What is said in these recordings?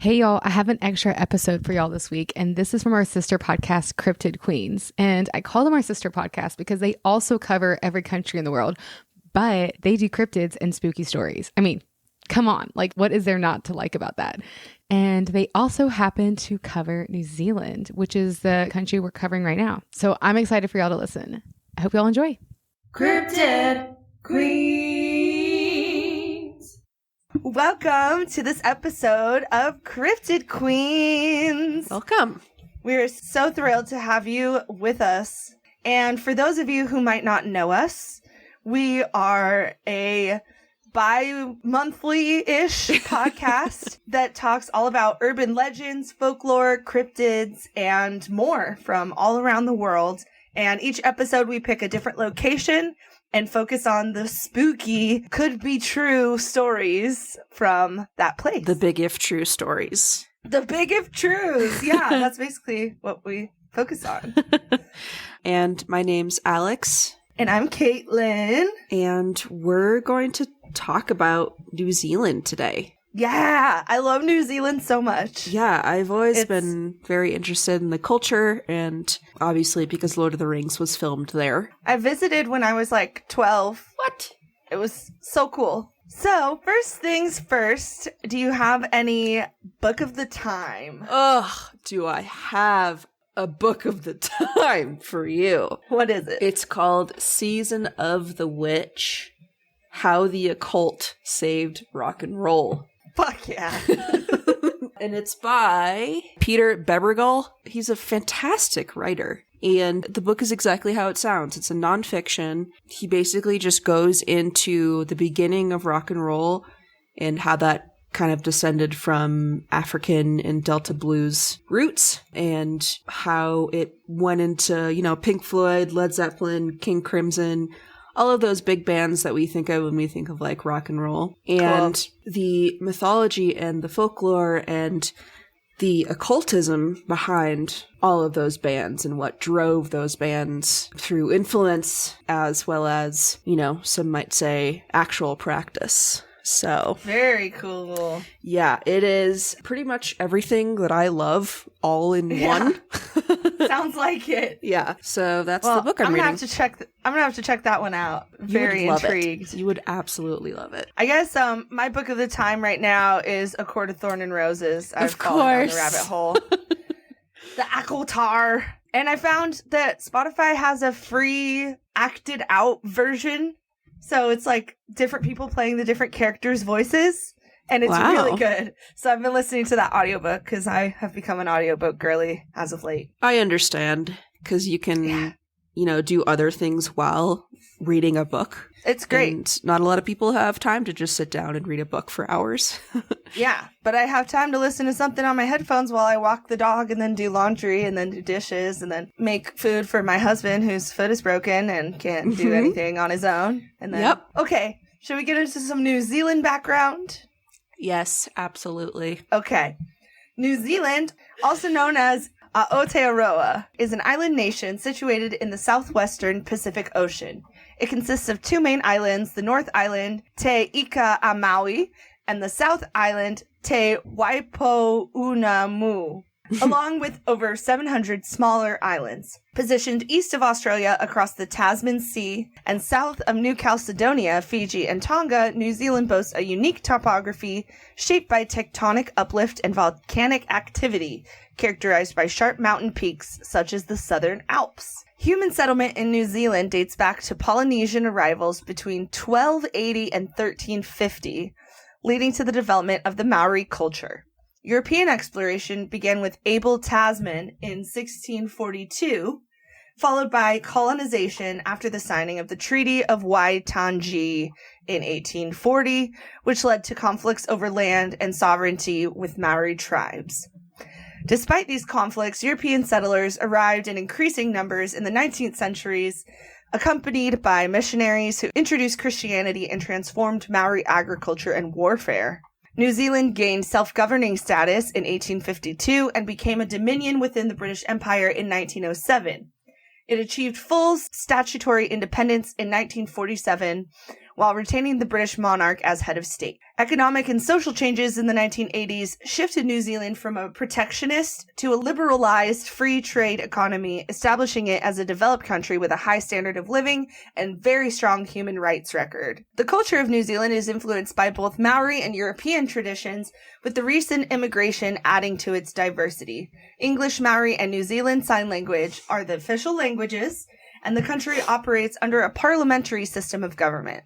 Hey y'all, I have an extra episode for y'all this week, and this is from our sister podcast, Cryptid Queens. And I call them our sister podcast because they also cover every country in the world, but they do cryptids and spooky stories. I mean, come on, like what is there not to like about that? And they also happen to cover New Zealand, which is the country we're covering right now. So I'm excited for y'all to listen. I hope y'all enjoy. Cryptid Queens. Welcome to this episode of Cryptid Queens. Welcome. We're so thrilled to have you with us. And for those of you who might not know us, we are a bi-monthly-ish podcast that talks all about urban legends, folklore, cryptids, and more from all around the world. And each episode we pick a different location and focus on the spooky, could-be-true stories from that place. The big if true stories. The big if trues. Yeah, that's basically what we focus on. And my name's Alyx. And I'm Katelyn. And we're going to talk about New Zealand today. Yeah, I love New Zealand so much. Yeah, I've always been very interested in the culture, and obviously because Lord of the Rings was filmed there. I visited when I was like 12. What? It was so cool. So, first things first, do you have any book of the time? Ugh, do I have a book of the time for you? What is it? It's called Season of the Witch: How the Occult Saved Rock and Roll. Fuck yeah. And it's by Peter Bebergal. He's a fantastic writer. And the book is exactly how it sounds. It's a nonfiction. He basically just goes into the beginning of rock and roll and how that kind of descended from African and Delta blues roots, and how it went into, you know, Pink Floyd, Led Zeppelin, King Crimson, all of those big bands that we think of when we think of like rock and roll. And the mythology and the folklore and the occultism behind all of those bands and what drove those bands through influence as well as, you know, some might say actual practice. So very cool. Yeah, it is pretty much everything that I love all in one. Sounds like it. Yeah. So that's the book I'm reading. I'm gonna have to check that one out. Very intrigued. You would absolutely love it. I guess my book of the time right now is A Court of Thorn and Roses. I've of course. Fallen down the rabbit hole. The Akultar. And I found that Spotify has a free acted out version. So it's like different people playing the different characters' voices, and it's really good. So I've been listening to that audiobook because I have become an audiobook girly as of late. I understand, because you can, you know, do other things while reading a book. It's great. And not a lot of people have time to just sit down and read a book for hours. Yeah, but I have time to listen to something on my headphones while I walk the dog and then do laundry and then do dishes and then make food for my husband whose foot is broken and can't do anything on his own. And then, Okay, should we get into some New Zealand background? Yes, absolutely. Okay. New Zealand, also known as Aotearoa, is an island nation situated in the southwestern Pacific Ocean. It consists of two main islands, the North Island, Te Ika-a-Maui, and the South Island, Te Waipo'unamu, along with over 700 smaller islands. Positioned east of Australia across the Tasman Sea and south of New Caledonia, Fiji, and Tonga, New Zealand boasts a unique topography shaped by tectonic uplift and volcanic activity, characterized by sharp mountain peaks such as the Southern Alps. Human settlement in New Zealand dates back to Polynesian arrivals between 1280 and 1350, leading to the development of the Maori culture. European exploration began with Abel Tasman in 1642, followed by colonization after the signing of the Treaty of Waitangi in 1840, which led to conflicts over land and sovereignty with Maori tribes. Despite these conflicts, European settlers arrived in increasing numbers in the 19th centuries, accompanied by missionaries who introduced Christianity and transformed Maori agriculture and warfare. New Zealand gained self-governing status in 1852 and became a dominion within the British Empire in 1907. It achieved full statutory independence in 1947 while retaining the British monarch as head of state. Economic and social changes in the 1980s shifted New Zealand from a protectionist to a liberalized free trade economy, establishing it as a developed country with a high standard of living and very strong human rights record. The culture of New Zealand is influenced by both Maori and European traditions, with the recent immigration adding to its diversity. English, Maori, and New Zealand Sign Language are the official languages, and the country operates under a parliamentary system of government.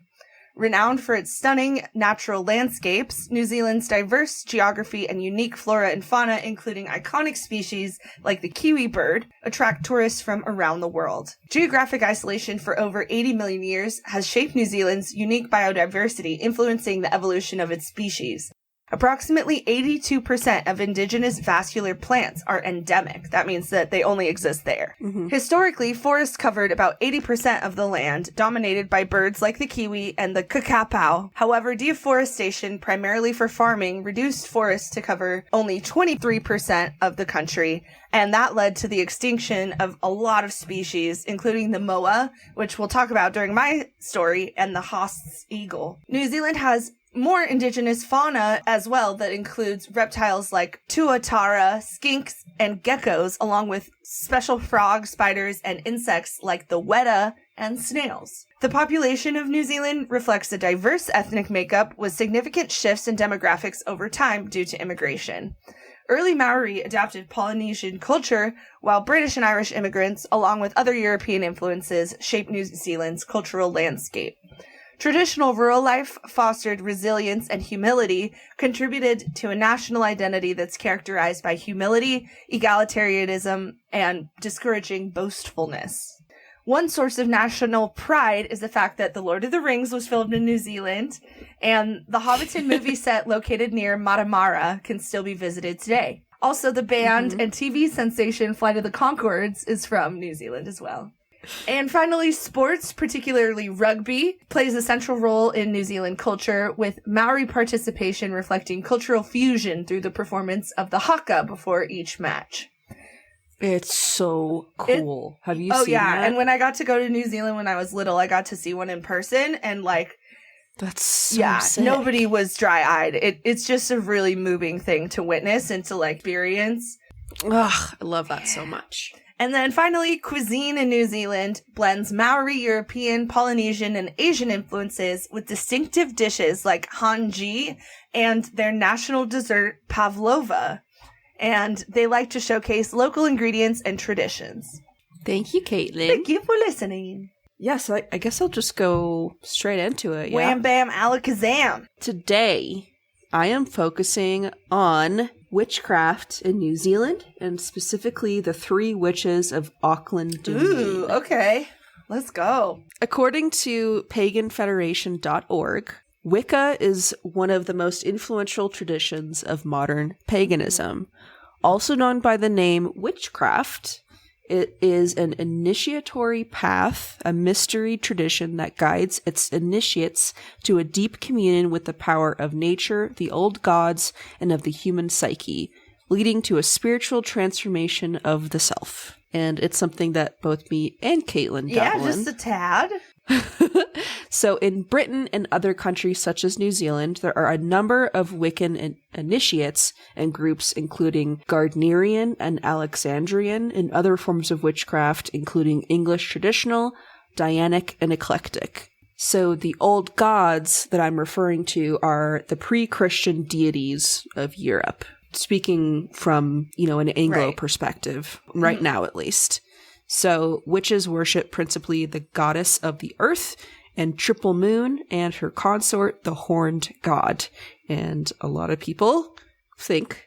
Renowned for its stunning natural landscapes, New Zealand's diverse geography and unique flora and fauna, including iconic species like the kiwi bird, attract tourists from around the world. Geographic isolation for over 80 million years has shaped New Zealand's unique biodiversity, influencing the evolution of its species. Approximately 82% of indigenous vascular plants are endemic. That means that they only exist there. Historically, forests covered about 80% of the land, dominated by birds like the kiwi and the kakapo. However, deforestation, primarily for farming, reduced forests to cover only 23% of the country, and that led to the extinction of a lot of species, including the moa, which we'll talk about during my story, and the Haast's eagle. New Zealand has more indigenous fauna as well that includes reptiles like tuatara, skinks, and geckos, along with special frogs, spiders, and insects like the weta and snails. The population of New Zealand reflects a diverse ethnic makeup with significant shifts in demographics over time due to immigration. Early Maori adapted Polynesian culture, while British and Irish immigrants, along with other European influences, shaped New Zealand's cultural landscape. Traditional rural life fostered resilience and humility, contributed to a national identity that's characterized by humility, egalitarianism, and discouraging boastfulness. One source of national pride is the fact that The Lord of the Rings was filmed in New Zealand, and the Hobbiton movie set located near Matamara can still be visited today. Also, the band and TV sensation Flight of the Conchords is from New Zealand as well. And finally, sports, particularly rugby, plays a central role in New Zealand culture, with Maori participation reflecting cultural fusion through the performance of the haka before each match. It's so cool. Have you seen that? And when I got to go to New Zealand when I was little, I got to see one in person, and that's so sick. Nobody was dry-eyed. It's just a really moving thing to witness and to experience. Ugh, I love that so much. And then finally, cuisine in New Zealand blends Maori, European, Polynesian, and Asian influences with distinctive dishes like hanji and their national dessert, pavlova. And they like to showcase local ingredients and traditions. Thank you, Katelyn. Thank you for listening. Yes, I guess I'll just go straight into it. Yeah? Wham, bam, alakazam. Today, I am focusing on witchcraft in New Zealand, and specifically the 3 witches of Auckland Domain. Ooh, okay. Let's go. According to paganfederation.org, Wicca is one of the most influential traditions of modern paganism. Also known by the name witchcraft, it is an initiatory path, a mystery tradition that guides its initiates to a deep communion with the power of nature, the old gods, and of the human psyche, leading to a spiritual transformation of the self. And it's something that both me and Katelyn dabble in. Yeah, just a tad. So in Britain and other countries such as New Zealand, there are a number of Wiccan initiates and groups, including Gardnerian and Alexandrian, and other forms of witchcraft, including English traditional, Dianic, and eclectic. So the old gods that I'm referring to are the pre-Christian deities of Europe, speaking from, an Anglo perspective, right now at least. So witches worship principally the goddess of the earth and triple moon and her consort, the horned god. And a lot of people think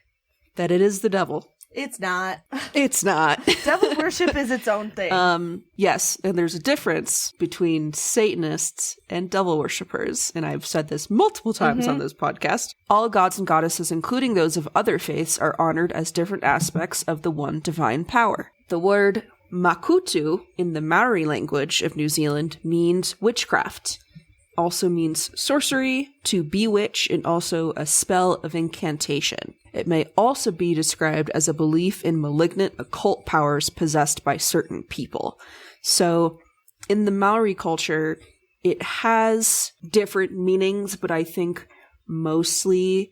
that it is the devil. It's not. It's not. Devil worship is its own thing. Yes, and there's a difference between Satanists and devil worshippers, and I've said this multiple times on this podcast. All gods and goddesses, including those of other faiths, are honored as different aspects of the one divine power. The word makutu in the Maori language of New Zealand means witchcraft. Also means sorcery, to bewitch, and also a spell of incantation. It may also be described as a belief in malignant occult powers possessed by certain people. So, in the Maori culture, it has different meanings, but I think mostly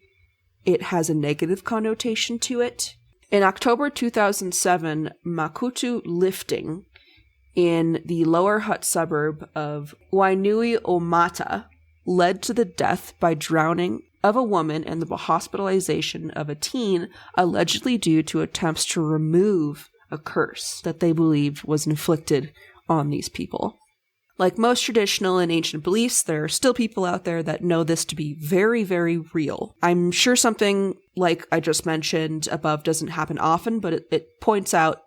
it has a negative connotation to it. In October 2007, Makutu lifting in the Lower Hutt suburb of Wainui-o-Mata led to the death by drowning of a woman and the hospitalization of a teen, allegedly due to attempts to remove a curse that they believed was inflicted on these people. Like most traditional and ancient beliefs, there are still people out there that know this to be very, very real. I'm sure something like I just mentioned above doesn't happen often, but it points out,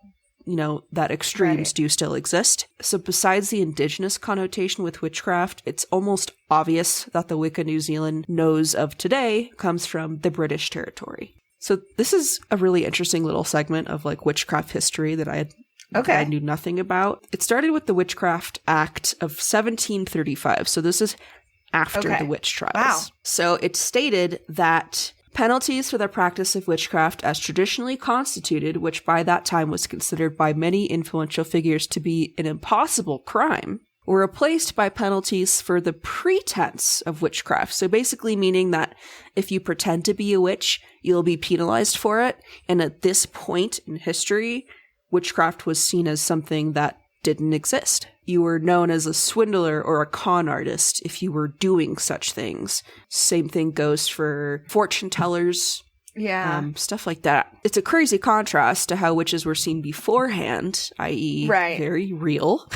that extremes do still exist. So besides the indigenous connotation with witchcraft, it's almost obvious that the Wicca New Zealand knows of today comes from the British territory. So this is a really interesting little segment of witchcraft history that I knew nothing about. It started with the Witchcraft Act of 1735. So this is after the witch trials. Wow. So it stated that penalties for the practice of witchcraft as traditionally constituted, which by that time was considered by many influential figures to be an impossible crime, were replaced by penalties for the pretense of witchcraft. So basically meaning that if you pretend to be a witch, you'll be penalized for it. And at this point in history, witchcraft was seen as something that didn't exist. You were known as a swindler or a con artist if you were doing such things. Same thing goes for fortune tellers. Yeah. Stuff like that. It's a crazy contrast to how witches were seen beforehand, i.e. very real.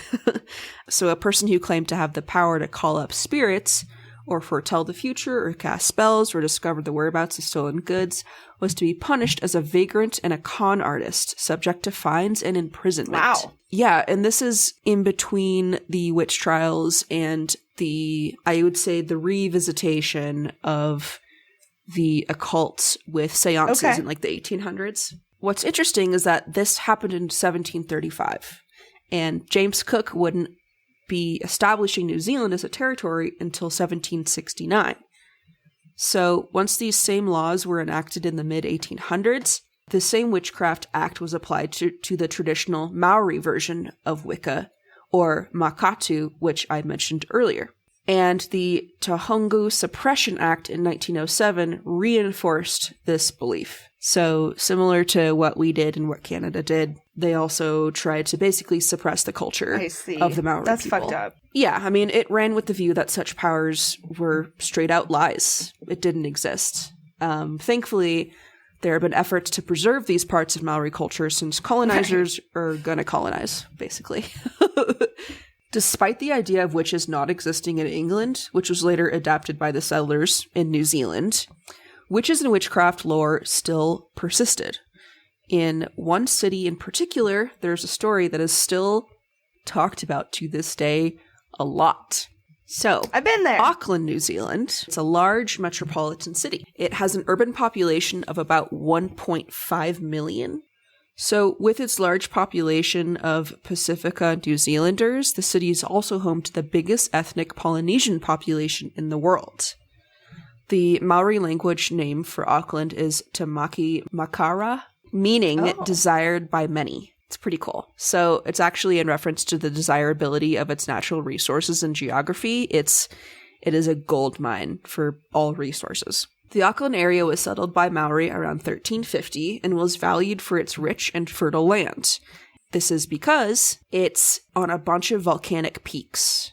So a person who claimed to have the power to call up spirits or foretell the future or cast spells or discover the whereabouts of stolen goods was to be punished as a vagrant and a con artist, subject to fines and imprisonment. Wow. Yeah, and this is in between the witch trials and I would say the revisitation of the occult with seances in the 1800s. What's interesting is that this happened in 1735, and James Cook wouldn't be establishing New Zealand as a territory until 1769. So once these same laws were enacted in the mid-1800s, the same Witchcraft Act was applied to the traditional Maori version of Wicca, or Makatu, which I mentioned earlier. And the Tahungu Suppression Act in 1907 reinforced this belief. So similar to what we did and what Canada did, they also tried to basically suppress the culture of the Maori people. That's fucked up. Yeah, I mean, it ran with the view that such powers were straight out lies. It didn't exist. Thankfully, there have been efforts to preserve these parts of Maori culture since colonizers are going to colonize, basically. Despite the idea of witches not existing in England, which was later adapted by the settlers in New Zealand, witches and witchcraft lore still persisted. In one city in particular, there's a story that is still talked about to this day a lot. So, I've been there. Auckland, New Zealand. It's a large metropolitan city. It has an urban population of about 1.5 million. So, with its large population of Pacifica New Zealanders, the city is also home to the biggest ethnic Polynesian population in the world. The Maori language name for Auckland is Tamaki Makara, meaning desired by many. It's pretty cool. So it's actually in reference to the desirability of its natural resources and geography. It is a gold mine for all resources. The Auckland area was settled by Maori around 1350 and was valued for its rich and fertile land. This is because it's on a bunch of volcanic peaks,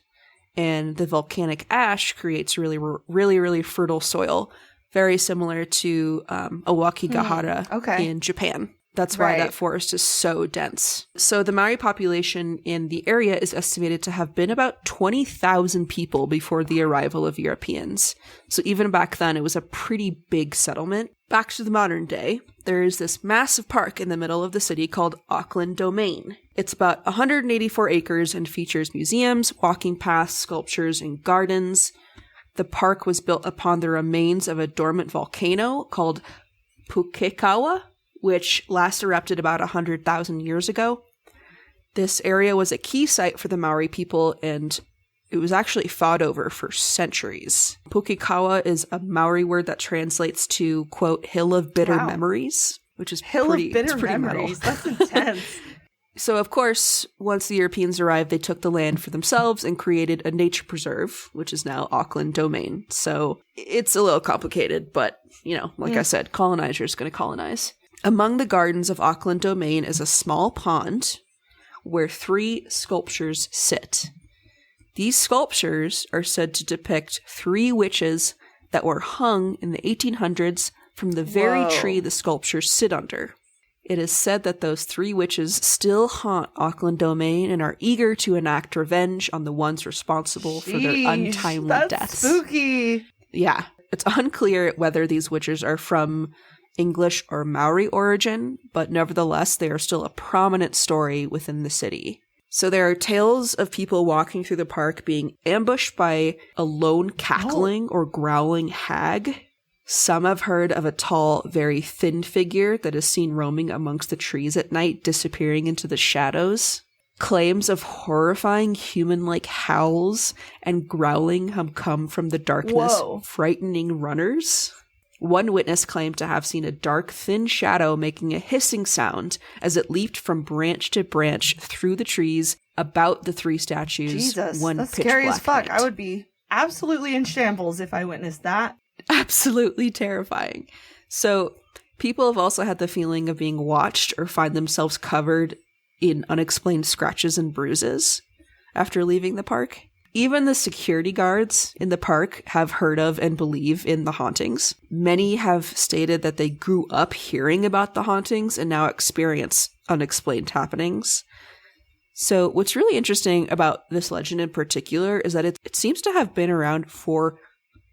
and the volcanic ash creates really fertile soil, very similar to Awakigahara in Japan. That's why that forest is so dense. So the Maori population in the area is estimated to have been about 20,000 people before the arrival of Europeans. So even back then, it was a pretty big settlement. Back to the modern day, there is this massive park in the middle of the city called Auckland Domain. It's about 184 acres and features museums, walking paths, sculptures, and gardens. The park was built upon the remains of a dormant volcano called Pukekawa, which last erupted about 100,000 years ago. This area was a key site for the Maori people, and it was actually fought over for centuries. Pukekawa is a Maori word that translates to, quote, hill of bitter memories, which is hill of bitter memories. That's intense. So, of course, once the Europeans arrived, they took the land for themselves and created a nature preserve, which is now Auckland Domain. So it's a little complicated, but, like I said, colonizers going to colonize. Among the gardens of Auckland Domain is a small pond where 3 sculptures sit. These sculptures are said to depict 3 witches that were hung in the 1800s from the very tree the sculptures sit under. It is said that those 3 witches still haunt Auckland Domain and are eager to enact revenge on the ones responsible for their untimely deaths. Spooky. Yeah. It's unclear whether these witches are from English or Maori origin, but nevertheless, they are still a prominent story within the city. So there are tales of people walking through the park being ambushed by a lone cackling or growling hag. Some have heard of a tall, very thin figure that is seen roaming amongst the trees at night, disappearing into the shadows. Claims of horrifying human-like howls and growling have come from the darkness, frightening runners. One witness claimed to have seen a dark, thin shadow making a hissing sound as it leaped from branch to branch through the trees about the 3 statues. Jesus, one that's pitch scary black as fuck. night. I would be absolutely in shambles if I witnessed that. Absolutely terrifying. So people have also had the feeling of being watched or find themselves covered in unexplained scratches and bruises after leaving the park. Even the security guards in the park have heard of and believe in the hauntings. Many have stated that they grew up hearing about the hauntings and now experience unexplained happenings. So what's really interesting about this legend in particular is that it seems to have been around for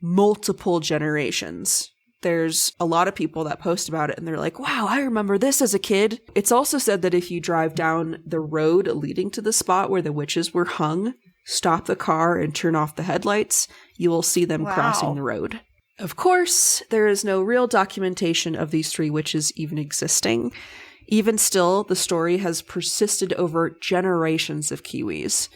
multiple generations. There's a lot of people that post about it and they're like, wow, I remember this as a kid. It's also said that if you drive down the road leading to the spot where the witches were hung, stop the car and turn off the headlights, you will see them crossing the road. Of course, there is no real documentation of these 3 witches even existing. Even still, the story has persisted over generations of Kiwis.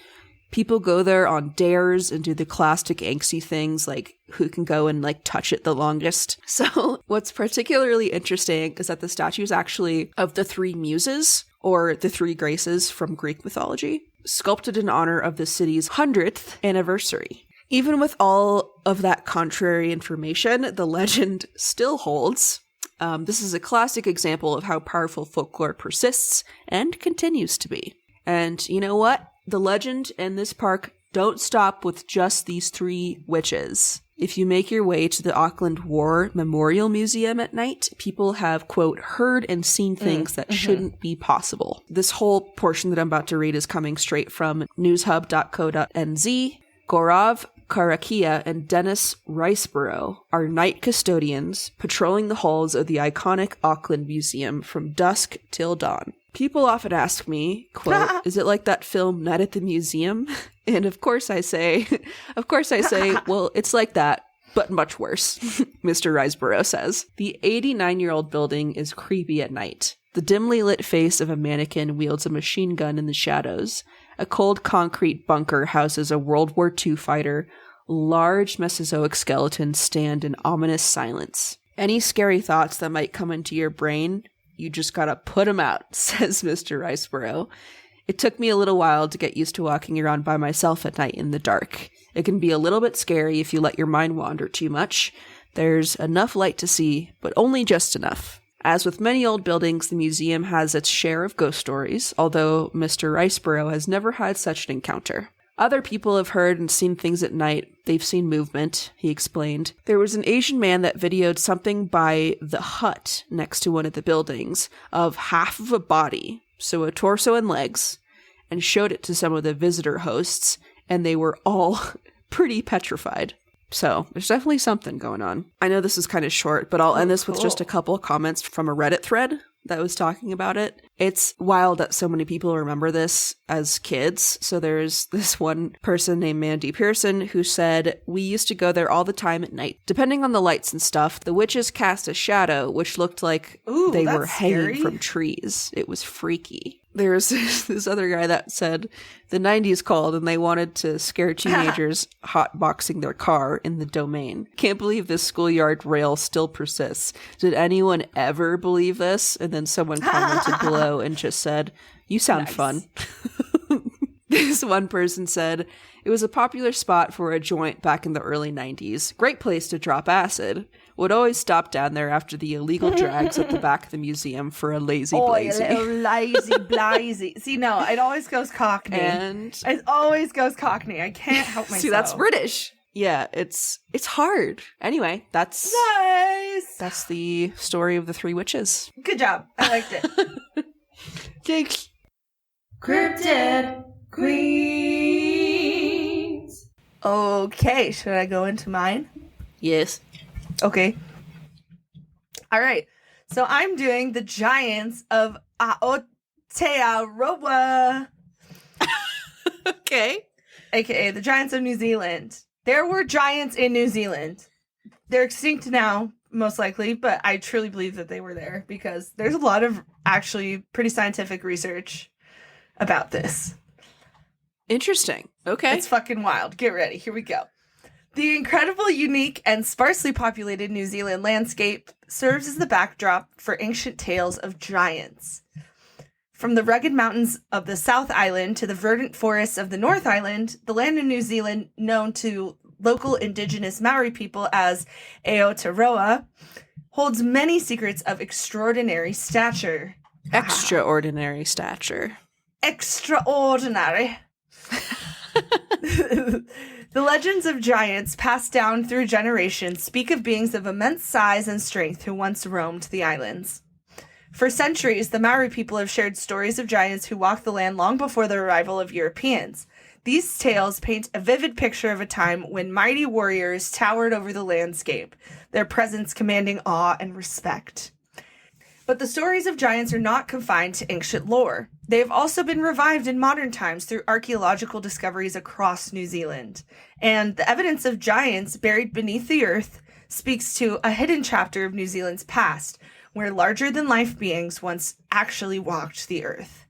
People go there on dares and do the classic angsty things like who can go and touch it the longest. So what's particularly interesting is that the statue is actually of the 3 muses, or the 3 graces from Greek mythology, sculpted in honor of the city's 100th anniversary. Even with all of that contrary information, the legend still holds. This is a classic example of how powerful folklore persists and continues to be. And you know what? The legend and this park don't stop with just these 3 witches. If you make your way to the Auckland War Memorial Museum at night, people have, quote, heard and seen things that shouldn't be possible. This whole portion that I'm about to read is coming straight from newshub.co.nz. Gaurav Karakia and Dennis Riceborough are night custodians patrolling the halls of the iconic Auckland Museum from dusk till dawn. People often ask me, quote, is it like that film Night at the Museum? And of course I say, well, it's like that, but much worse, Mr. Riceborough says. The 89-year-old building is creepy at night. The dimly lit face of a mannequin wields a machine gun in the shadows. A cold concrete bunker houses a World War II fighter. Large Mesozoic skeletons stand in ominous silence. Any scary thoughts that might come into your brain, you just gotta put them out, says Mr. Riceborough. It took me a little while to get used to walking around by myself at night in the dark. It can be a little bit scary if you let your mind wander too much. There's enough light to see, but only just enough. As with many old buildings, the museum has its share of ghost stories, although Mr. Riceborough has never had such an encounter. Other people have heard and seen things at night. They've seen movement, he explained. There was an Asian man that videoed something by the hut next to one of the buildings of half of a body, so a torso and legs, and showed it to some of the visitor hosts, and they were all pretty petrified. So there's definitely something going on. I know this is kind of short, but I'll end this with just a couple of comments from a Reddit thread that was talking about it. It's wild that so many people remember this as kids. So there's this one person named Mandy Pearson who said, we used to go there all the time at night. Depending on the lights and stuff, the witches cast a shadow, which looked like they were hanging from trees. It was freaky. there's this other guy that said the 90s called and they wanted to scare teenagers hotboxing their car in the Domain. Can't believe this schoolyard rail still persists. Did anyone ever believe this? And then someone commented below and just said, you sound fun. This one person said, it was a popular spot for a joint back in the early 90s. Great place to drop acid. Would always stop down there after the illegal drags at the back of the museum for a lazy blazy. Oh, lazy blazy. See, no, it always goes Cockney. It always goes Cockney. I can't help myself. See, that's British. Yeah, it's hard. Anyway, that's nice. That's the story of the three witches. Good job. I liked it. Thanks. Cryptid Queens. Okay, should I go into mine? Yes. Okay. All right. So I'm doing the Giants of Aotearoa. Okay. AKA the Giants of New Zealand. There were giants in New Zealand. They're extinct now, most likely, but I truly believe that they were there because there's a lot of actually pretty scientific research about this. Interesting. Okay. It's fucking wild. Get ready. Here we go. The incredible, unique, and sparsely populated New Zealand landscape serves as the backdrop for ancient tales of giants. From the rugged mountains of the South Island to the verdant forests of the North Island, the land in New Zealand, known to local indigenous Maori people as Aotearoa, holds many secrets of extraordinary stature. Extraordinary stature. Extraordinary. The legends of giants passed down through generations speak of beings of immense size and strength who once roamed the islands. For centuries, the Maori people have shared stories of giants who walked the land long before the arrival of Europeans. These tales paint a vivid picture of a time when mighty warriors towered over the landscape, their presence commanding awe and respect. But the stories of giants are not confined to ancient lore. They have also been revived in modern times through archaeological discoveries across New Zealand. And the evidence of giants buried beneath the earth speaks to a hidden chapter of New Zealand's past, where larger-than-life beings once actually walked the earth.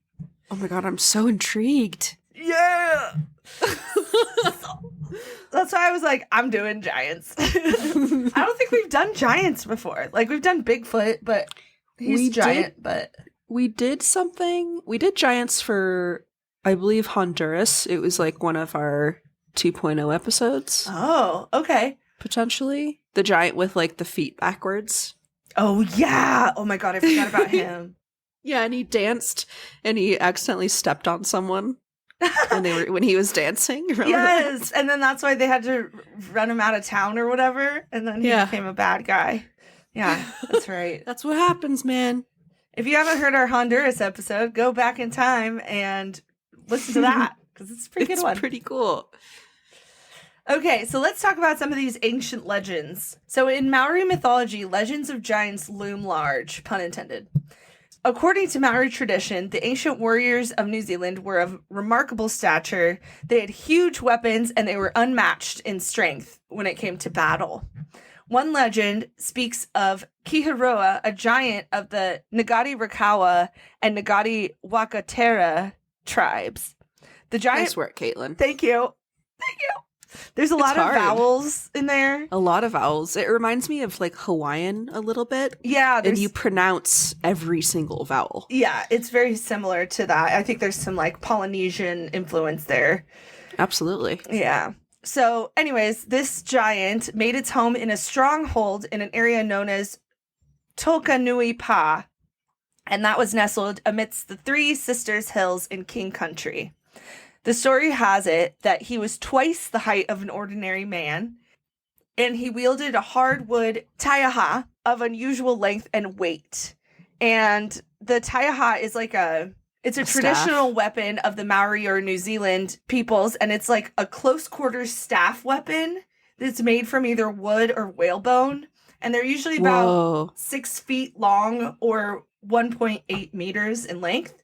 Oh my god, I'm so intrigued. Yeah! That's why I was like, I'm doing giants. I don't think we've done giants before. Like, we've done Bigfoot, but he's giant, but... We did something. We did giants for, I believe, Honduras. It was like one of our 2.0 episodes. Oh, okay. Potentially. The giant with like the feet backwards. Oh, yeah. Oh my god, I forgot about him. Yeah, and he danced and he accidentally stepped on someone when he was dancing. Remember Yes, that? and then that's why they had to run him out of town or whatever, and then he became a bad guy. Yeah, that's right. That's what happens, man. If you haven't heard our Honduras episode, go back in time and listen to that, because it's a pretty good one. It's pretty cool. Okay, so let's talk about some of these ancient legends. So in Maori mythology, legends of giants loom large, pun intended. According to Maori tradition, the ancient warriors of New Zealand were of remarkable stature. They had huge weapons, and they were unmatched in strength when it came to battle. One legend speaks of Kiharoa, a giant of the Ngati Rakawa and Ngati Wakatera tribes. The giant. Nice work, Katelyn. Thank you. Thank you. There's a lot of vowels in there. A lot of vowels. It reminds me of like Hawaiian a little bit. Yeah. And you pronounce every single vowel. Yeah, it's very similar to that. I think there's some like Polynesian influence there. Absolutely. Yeah. So anyways, this giant made its home in a stronghold in an area known as Tokanui Pa, and that was nestled amidst the Three Sisters Hills in King Country. The story has it that he was twice the height of an ordinary man, and he wielded a hardwood taiaha of unusual length and weight. And the taiaha is like it's a traditional staff. Weapon of the Maori or New Zealand peoples, and it's like a close quarters staff weapon that's made from either wood or whalebone. And they're usually about 6 feet long or 1.8 meters in length.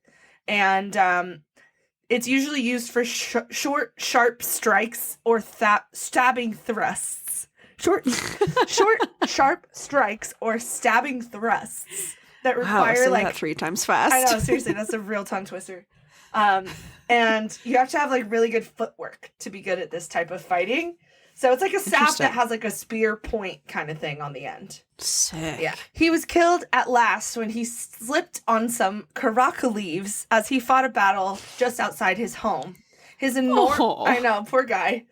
And it's usually used for short, sharp strikes or stabbing thrusts. Short, sharp strikes or stabbing thrusts. that require say like that 3 times fast. I know, seriously, that's a real tongue twister. And you have to have like really good footwork to be good at this type of fighting. So it's like a staff that has like a spear point kind of thing on the end. Sick. Yeah. He was killed at last when he slipped on some karaka leaves as he fought a battle just outside his home. His enormous... I know, poor guy.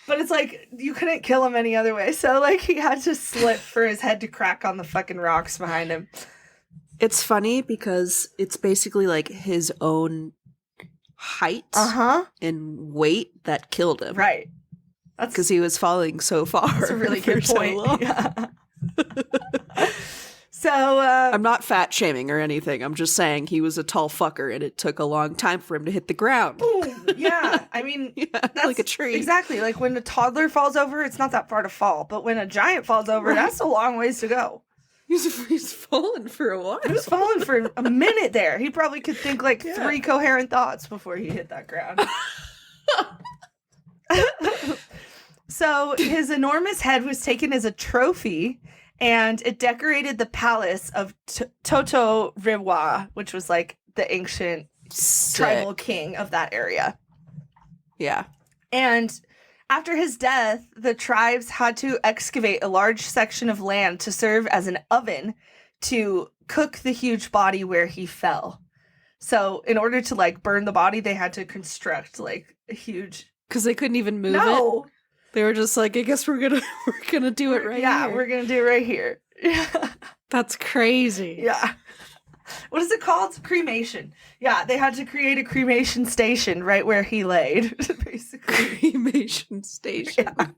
But it's like, you couldn't kill him any other way. So like he had to slip for his head to crack on the fucking rocks behind him. It's funny because it's basically like his own height and weight that killed him. Right. Because he was falling so far. That's a really good point. So yeah. So, I'm not fat shaming or anything. I'm just saying he was a tall fucker and it took a long time for him to hit the ground. Boom. Yeah. I mean, that's like a tree. Exactly. Like when a toddler falls over, it's not that far to fall. But when a giant falls over, that's a long ways to go. He's fallen for a while. He was falling for a minute there. He probably could think like 3 coherent thoughts before he hit that ground. So his enormous head was taken as a trophy, and it decorated the palace of Totorewa, which was like the ancient tribal king of that area. Yeah. And after his death, the tribes had to excavate a large section of land to serve as an oven to cook the huge body where he fell. So in order to like burn the body, they had to construct like a huge... Because they couldn't even move it? They were just like, I guess we're gonna do it right here. Yeah, we're gonna do it right here. Yeah. That's crazy. Yeah. What is it called? Cremation. Yeah, they had to create a cremation station right where he laid, basically. Cremation station. Yeah.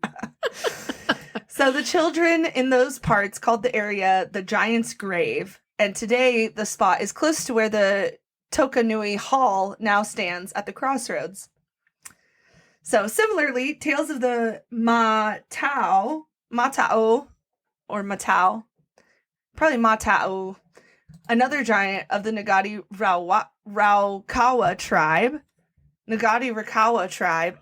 So the children in those parts called the area the Giant's Grave, and today the spot is close to where the Tokanui Hall now stands at the crossroads. So similarly, tales of the Matao, probably Matao, another giant of the Ngati Raukawa tribe,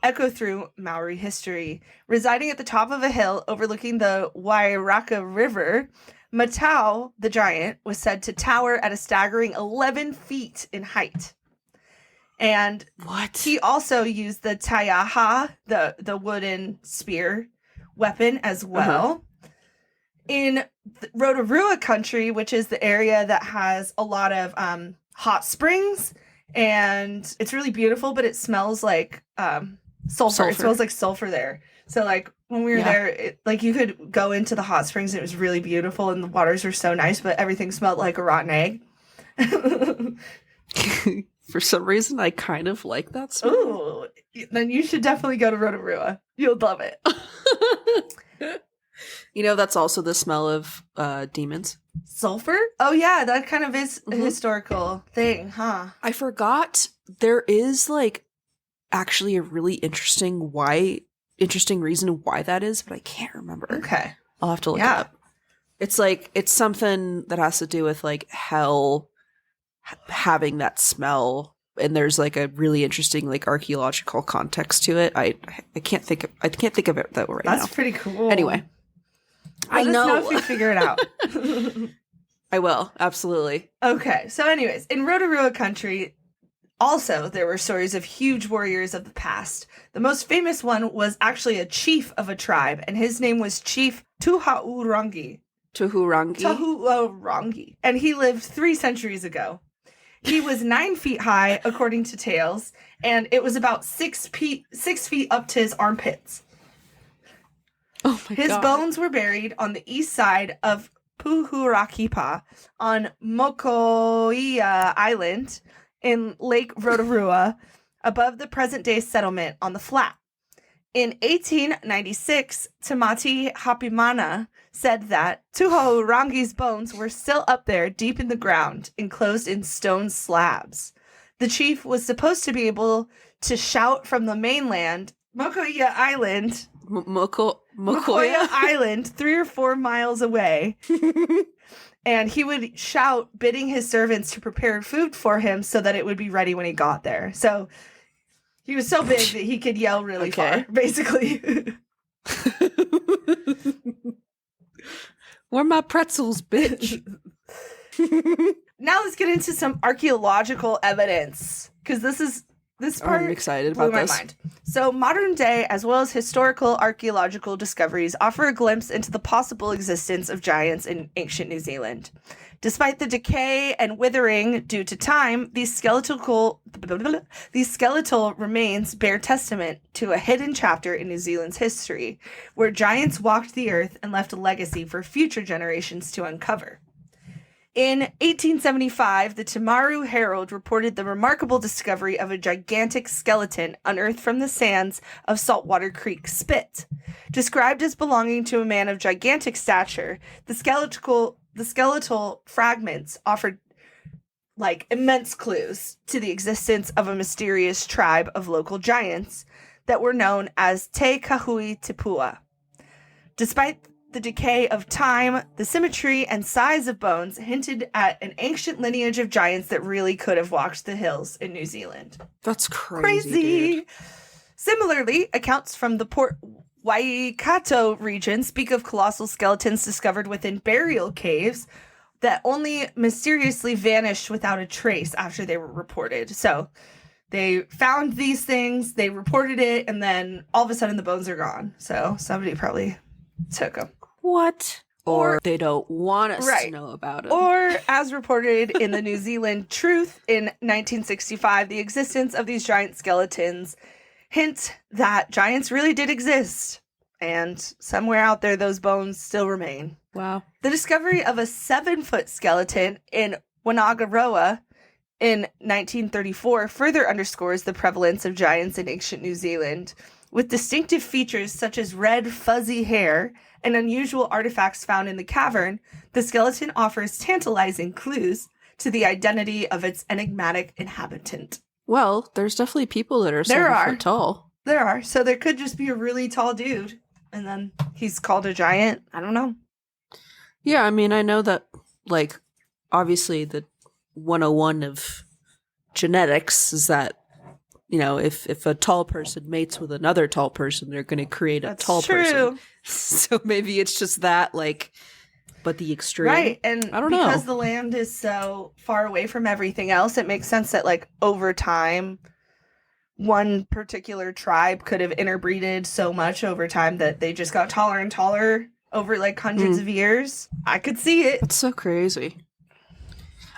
echo through Maori history. Residing at the top of a hill overlooking the Wairaka River, Matao, the giant, was said to tower at a staggering 11 feet in height. And he also used the taiaha, the wooden spear weapon as well. In Rotorua country, which is the area that has a lot of hot springs, and it's really beautiful, but it smells like sulfur. It smells like sulfur there. So like when we were there, like you could go into the hot springs and it was really beautiful and the waters were so nice, but everything smelled like a rotten egg. For some reason, I kind of like that smell. Ooh, then you should definitely go to Rotorua. You'll love it. You know, that's also the smell of demons. Sulfur? Oh, yeah, that kind of is a historical thing, huh? I forgot there is, like, actually a really interesting reason why that is, but I can't remember. Okay. I'll have to look it up. It's like, it's something that has to do with, like, hell having that smell, and there's like a really interesting like archaeological context to it. I can't think of it that right now. That's pretty cool. Anyway, I know if you figure it out. I will, absolutely. Okay, so anyways, in Rotorua country, also there were stories of huge warriors of the past. The most famous one was actually a chief of a tribe, and his name was Chief Tuhurangi. And he lived 3 centuries ago. He was 9 feet high, according to tales, and it was about 6 feet up to his armpits. Oh my God. His bones were buried on the east side of Puhurakipa on Mokoia Island in Lake Rotorua, above the present-day settlement on the flat. In 1896, Tamati Hapimana said that Tuhurangi's bones were still up there deep in the ground, enclosed in stone slabs. The chief was supposed to be able to shout from the mainland, Mokoia Island, Mokoia Island, 3 or 4 miles away. And he would shout, bidding his servants to prepare food for him so that it would be ready when he got there. So he was so big that he could yell really far, basically. Where my pretzels, bitch? Now let's get into some archaeological evidence, because this part I'm excited blew about my this. mind. So modern day as well as historical archaeological discoveries offer a glimpse into the possible existence of giants in ancient New Zealand. Despite the decay and withering due to time, these skeletal remains bear testament to a hidden chapter in New Zealand's history, where giants walked the earth and left a legacy for future generations to uncover. In 1875, the Timaru Herald reported the remarkable discovery of a gigantic skeleton unearthed from the sands of Saltwater Creek Spit. Described as belonging to a man of gigantic stature, the skeletal fragments offered immense clues to the existence of a mysterious tribe of local giants that were known as Te Kahui Tipua. Despite the decay of time, the symmetry and size of bones hinted at an ancient lineage of giants that really could have walked the hills in New Zealand. That's crazy. Dude. Similarly, accounts from the Port Waikato region speak of colossal skeletons discovered within burial caves that only mysteriously vanished without a trace after they were reported. So they found these things, they reported it, and then all of a sudden the bones are gone. So somebody probably took them. What? Or they don't want us to know about it. Or, as reported in the New Zealand Truth in 1965, the existence of these giant skeletons hint that giants really did exist. And somewhere out there, those bones still remain. Wow. The discovery of a 7-foot skeleton in Wanagaroa in 1934 further underscores the prevalence of giants in ancient New Zealand. With distinctive features such as red, fuzzy hair and unusual artifacts found in the cavern, the skeleton offers tantalizing clues to the identity of its enigmatic inhabitant. Well, there's definitely people that are 7 foot tall. There are. So there could just be a really tall dude, and then he's called a giant. I don't know. Yeah, I mean, I know that, obviously the 101 of genetics is that, if a tall person mates with another tall person, they're going to create a tall person. So maybe it's just that, but the extreme. Right, and I don't know. Because the land is so far away from everything else, it makes sense that, over time, one particular tribe could have interbreeded so much over time that they just got taller and taller over, hundreds of years. I could see it. That's so crazy.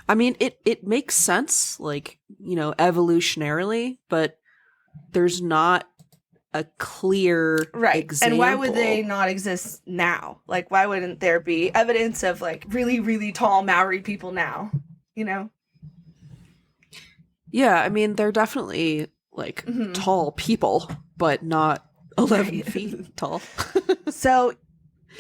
I mean, it makes sense, evolutionarily, but there's not a clear example. And why would they not exist now? Why wouldn't there be evidence of, really, really tall Maori people now? Yeah, I mean, they're definitely, tall people, but not 11 feet tall. So,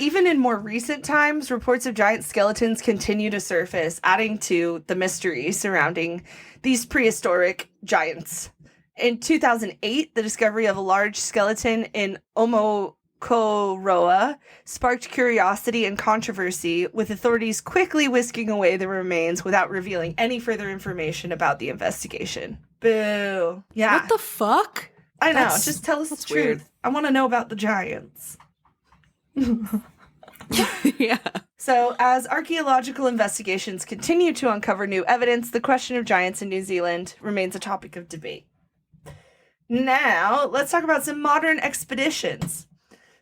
even in more recent times, reports of giant skeletons continue to surface, adding to the mystery surrounding these prehistoric giants. In 2008, the discovery of a large skeleton in Omokoroa sparked curiosity and controversy, with authorities quickly whisking away the remains without revealing any further information about the investigation. Boo. Yeah. What the fuck? I know. Just tell us the truth. Weird. I want to know about the giants. Yeah. So, as archaeological investigations continue to uncover new evidence, the question of giants in New Zealand remains a topic of debate. Now, let's talk about some modern expeditions.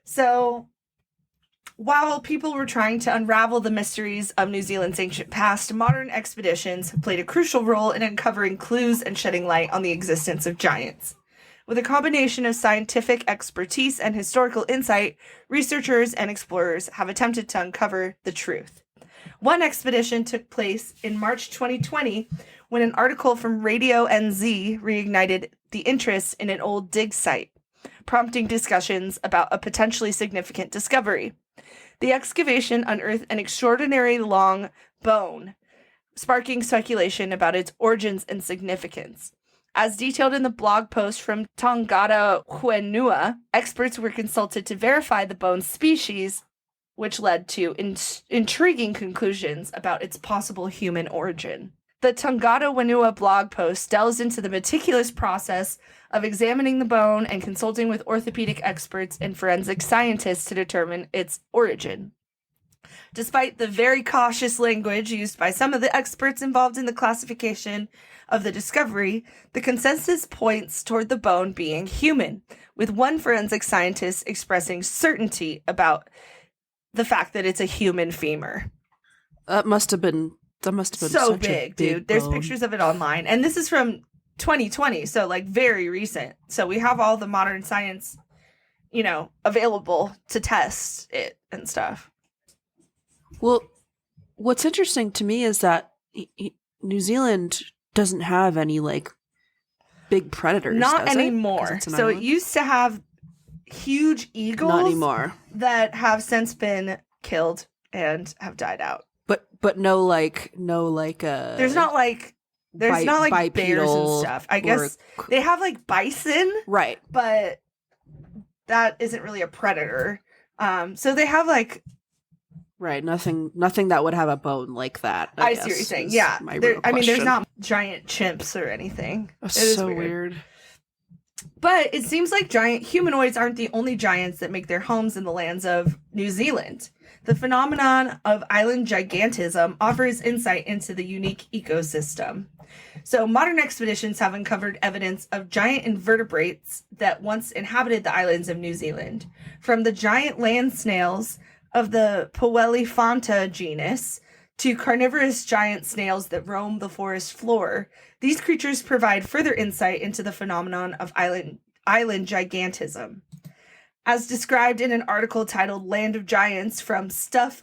So, while people were trying to unravel the mysteries of New Zealand's ancient past, modern expeditions have played a crucial role in uncovering clues and shedding light on the existence of giants. With a combination of scientific expertise and historical insight, researchers and explorers have attempted to uncover the truth. One expedition took place in March 2020 when an article from Radio NZ reignited the interest in an old dig site, prompting discussions about a potentially significant discovery. The excavation unearthed an extraordinarily long bone, sparking speculation about its origins and significance. As detailed in the blog post from Tangata Whenua, experts were consulted to verify the bone's species, which led to intriguing conclusions about its possible human origin. The Tangata Whenua blog post delves into the meticulous process of examining the bone and consulting with orthopedic experts and forensic scientists to determine its origin. Despite the very cautious language used by some of the experts involved in the classification of the discovery, the consensus points toward the bone being human, with one forensic scientist expressing certainty about the fact that it's a human femur. That must have been So such big, a big dude. There's bone. pictures of it online. And this is from 2020, so like very recent. So we have all the modern science, available to test it and stuff. Well, what's interesting to me is that New Zealand doesn't have any like big predators. Not does it? anymore. 'Cause it's an So it island? used to have huge eagles. Not anymore. That have since been killed and have died out. But no like There's not like bears and bipedal stuff. I guess they have like bison, right. but that isn't really a predator. So they have like Right, nothing that would have a bone like that. I see what you're saying. Yeah, there's not giant chimps or anything. That's It is so weird. But it seems like giant humanoids aren't the only giants that make their homes in the lands of New Zealand. The phenomenon of island gigantism offers insight into the unique ecosystem. So modern expeditions have uncovered evidence of giant invertebrates that once inhabited the islands of New Zealand. From the giant land snails of the Poeliphanta genus to carnivorous giant snails that roam the forest floor, these creatures provide further insight into the phenomenon of island gigantism. As described in an article titled Land of Giants from stuff.co.nz,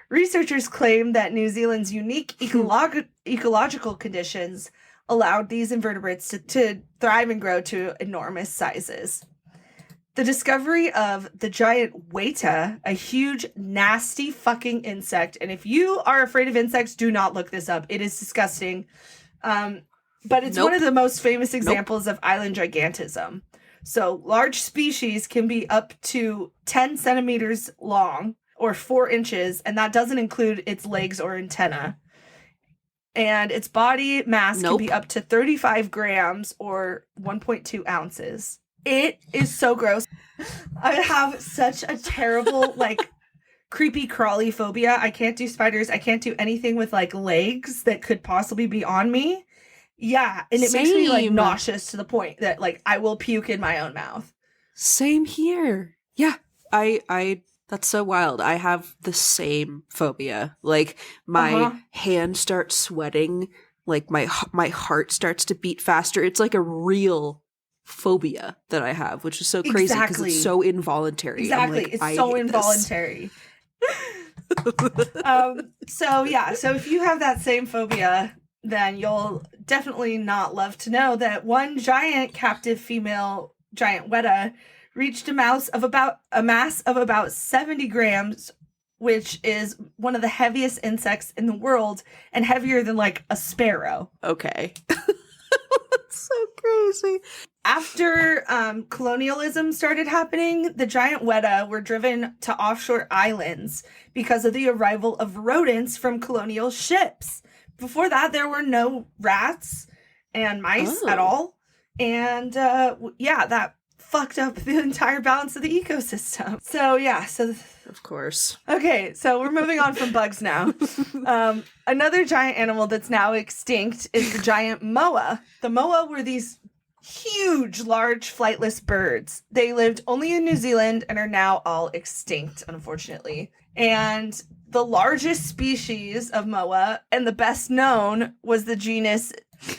researchers claim that New Zealand's unique ecological conditions allowed these invertebrates to thrive and grow to enormous sizes. The discovery of the giant weta, a huge, nasty fucking insect, and if you are afraid of insects, do not look this up. It is disgusting. But it's one of the most famous examples of island gigantism. So large species can be up to 10 centimeters long or 4 inches, and that doesn't include its legs or antenna. And its body mass can be up to 35 grams or 1.2 ounces. It is so gross. I have such a terrible, creepy crawly phobia. I can't do spiders. I can't do anything with, legs that could possibly be on me. Yeah, and it makes me, nauseous to the point that, I will puke in my own mouth. Same here. Yeah, I that's so wild. I have the same phobia. My hand starts sweating. My heart starts to beat faster. It's like a real phobia that I have, which is so crazy because it's so involuntary. Exactly. It's so involuntary. So if you have that same phobia, then you'll definitely not love to know that one giant captive female giant weta reached a mass of about 70 grams, which is one of the heaviest insects in the world and heavier than a sparrow. Okay. That's so crazy. After colonialism started happening, the giant weta were driven to offshore islands because of the arrival of rodents from colonial ships. Before that, there were no rats and mice at all. And that fucked up the entire balance of the ecosystem. So of course. Okay, so we're moving on from bugs now. Another giant animal that's now extinct is the giant moa. The moa were these huge, large, flightless birds. They lived only in New Zealand and are now all extinct, unfortunately. And the largest species of moa, and the best known, was the genus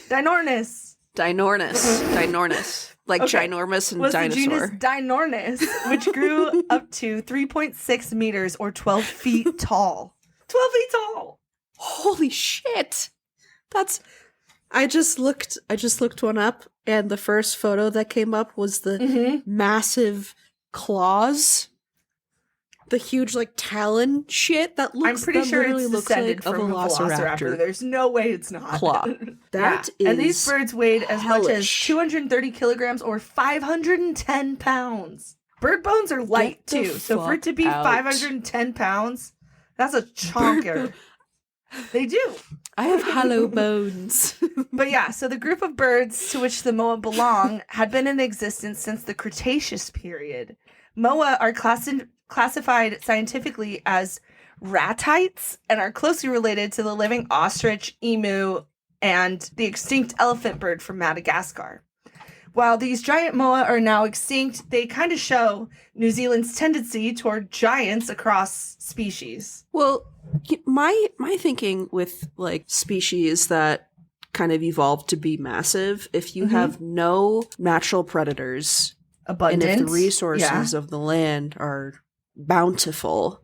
Dinornis. Dinornis. Ginormous and was dinosaur. The genus Dinornis, which grew up to 3.6 meters or 12 feet tall. 12 feet tall! Holy shit! I just looked one up, and the first photo that came up was the massive claws. The huge, talon shit that looks. I'm pretty sure it's looks descended like from a velociraptor. There's no way it's not. Claw. That is. And these birds weighed as much as hellish. 230 kilograms or 510 pounds. Bird bones are light too, so for it to be 510 pounds, that's a chonker. They do. I have hollow bones. But so the group of birds to which the moa belong had been in existence since the Cretaceous period. Moa are classified scientifically as ratites and are closely related to the living ostrich, emu, and the extinct elephant bird from Madagascar. While these giant moa are now extinct, they kind of show New Zealand's tendency toward giants across species. Well, my thinking with like species that kind of evolved to be massive, if you have no natural predators, Abundance, and if the resources of the land are bountiful,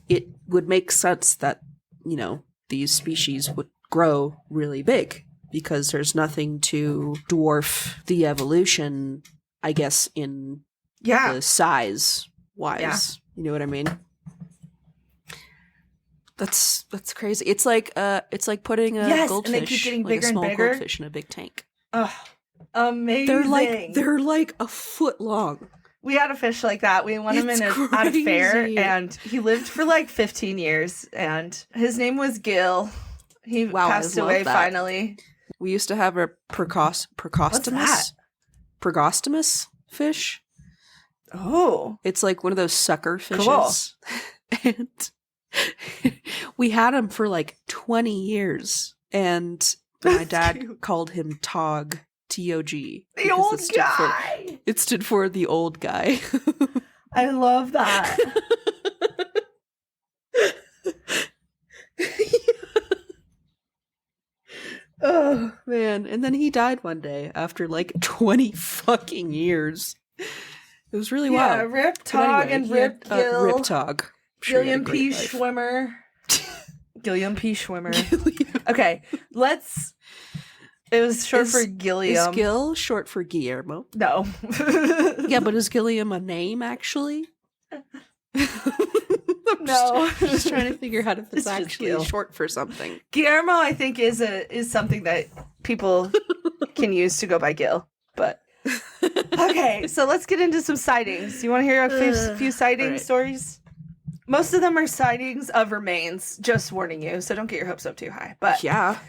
it would make sense that, you know, these species would grow really big because there's nothing to dwarf the evolution, I guess, in the size wise. Yeah. You know what I mean? That's crazy. It's like putting a goldfish, and they keep getting like bigger a small and bigger. goldfish in a big tank. Oh, amazing. They're like a foot long. We had a fish like that. We won him at a fair, and he lived for like 15 years, and his name was Gil. He passed away finally. We used to have a Progostomus fish. Oh. It's like one of those sucker fishes. Cool. And we had him for like 20 years, and my dad called him Tog. T-O-G. The old guy. It stood for the old guy. I love that. Oh, man. And then he died one day after like 20 fucking years. It was really wild. Yeah, Rip Tog and Rip Gil. Rip Tog. Gilliam P. Schwimmer. Gilliam P. Schwimmer. Okay, let's... It was short for Gilliam. Is Gil short for Guillermo? No. Yeah, but is Gilliam a name, actually? No. Just trying to figure out if it's actually Gil. short for something. Guillermo, I think, is something that people can use to go by Gil. But okay, so let's get into some sightings. You want to hear a few sighting stories? Most of them are sightings of remains. Just warning you, so don't get your hopes up too high. But yeah.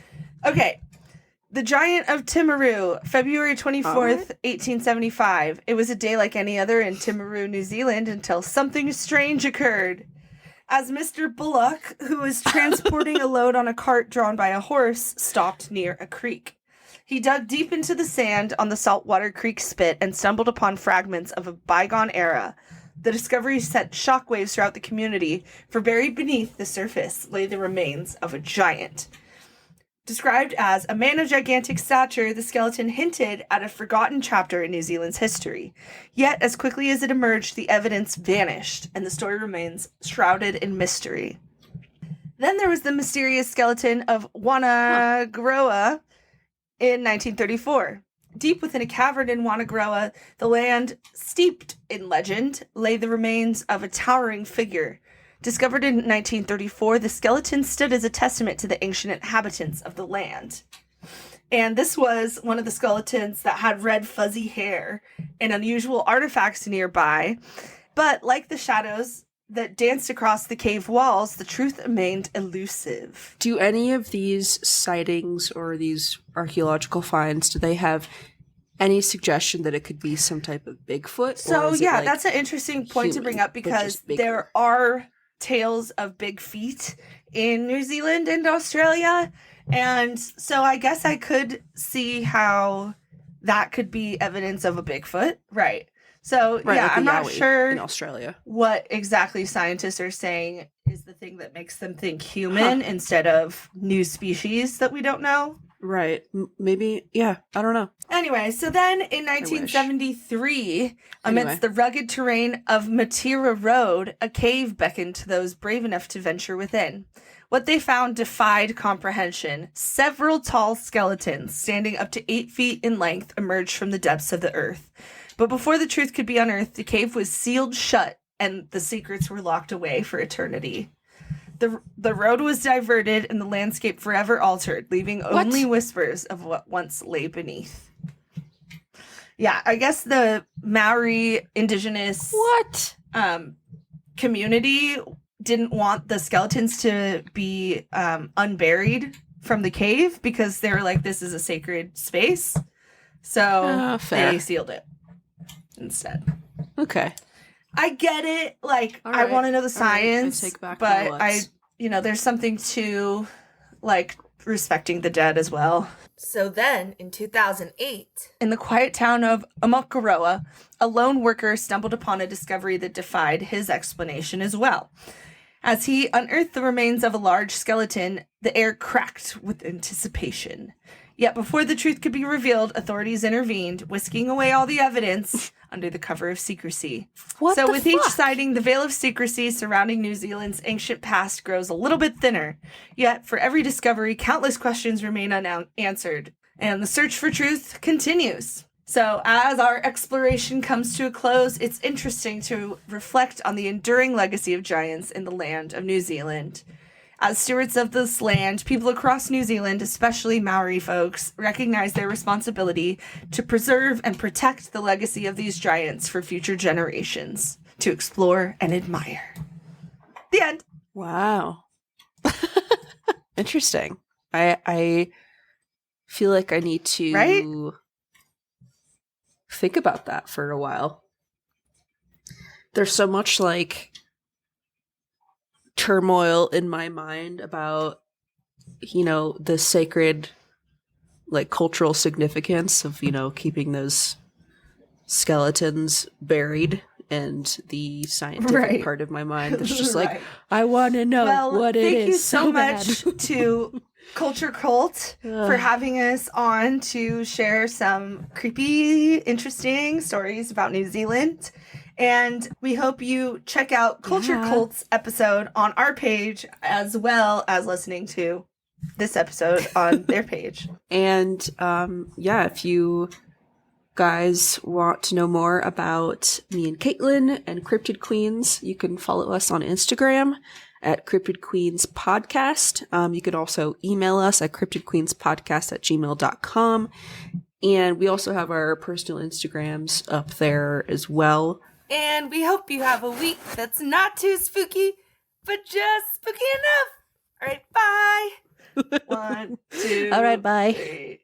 Okay. The Giant of Timaru, February 24th, 1875. It was a day like any other in Timaru, New Zealand, until something strange occurred. As Mr. Bullock, who was transporting a load on a cart drawn by a horse, stopped near a creek. He dug deep into the sand on the saltwater creek spit and stumbled upon fragments of a bygone era. The discovery sent shockwaves throughout the community, for buried beneath the surface lay the remains of a giant. Described as a man of gigantic stature, the skeleton hinted at a forgotten chapter in New Zealand's history. Yet, as quickly as it emerged, the evidence vanished, and the story remains shrouded in mystery. Then there was the mysterious skeleton of Wanagroa in 1934. Deep within a cavern in Wanagroa, the land steeped in legend, lay the remains of a towering figure. Discovered in 1934, the skeleton stood as a testament to the ancient inhabitants of the land. And this was one of the skeletons that had red fuzzy hair and unusual artifacts nearby. But like the shadows that danced across the cave walls, the truth remained elusive. Do any of these sightings or these archaeological finds, do they have any suggestion that it could be some type of Bigfoot? So yeah, that's an interesting point to bring up, because there are tales of big feet in New Zealand and Australia, and so I guess I could see how that could be evidence of a Bigfoot, right? So yeah, I'm not sure in Australia what exactly scientists are saying is the thing that makes them think human instead of new species that we don't know. Right. Maybe, yeah, I don't know. Anyway, so then in 1973, amidst the rugged terrain of Matira Road, a cave beckoned to those brave enough to venture within. What they found defied comprehension. Several tall skeletons, standing up to 8 feet in length, emerged from the depths of the earth. But before the truth could be unearthed, the cave was sealed shut, and the secrets were locked away for eternity. The road was diverted and the landscape forever altered, leaving only whispers of what once lay beneath. Yeah, I guess the Maori indigenous community didn't want the skeletons to be unburied from the cave, because they were like, this is a sacred space. So they sealed it instead. Okay. I get it. Like, All I right. want to know the All right. science, I take back my but what's. there's something to, like, respecting the dead as well. So then, in 2008, in the quiet town of Amakoroa, a lone worker stumbled upon a discovery that defied his explanation as well. As he unearthed the remains of a large skeleton, the air cracked with anticipation. Yet before the truth could be revealed, authorities intervened, whisking away all the evidence under the cover of secrecy. So with each sighting, the veil of secrecy surrounding New Zealand's ancient past grows a little bit thinner. Yet for every discovery, countless questions remain unanswered, and the search for truth continues. So as our exploration comes to a close, it's interesting to reflect on the enduring legacy of giants in the land of New Zealand. As stewards of this land, people across New Zealand, especially Maori folks, recognize their responsibility to preserve and protect the legacy of these giants for future generations to explore and admire. The end. Wow. Interesting. I feel like I need to think about that for a while. There's so much like turmoil in my mind about, the sacred, like, cultural significance of, keeping those skeletons buried, and the scientific part of my mind that's just like, I want to know what it is. Thank you so much to Culture Cult for having us on to share some creepy, interesting stories about New Zealand. And we hope you check out Culture Cult's episode on our page, as well as listening to this episode on their page. And if you guys want to know more about me and Katelyn and Cryptid Queens, you can follow us on Instagram at Cryptid Queens Podcast. You can also email us at cryptidqueenspodcast@gmail.com. And we also have our personal Instagrams up there as well. And we hope you have a week that's not too spooky, but just spooky enough. All right, bye. 1, 2, All right, bye. 3.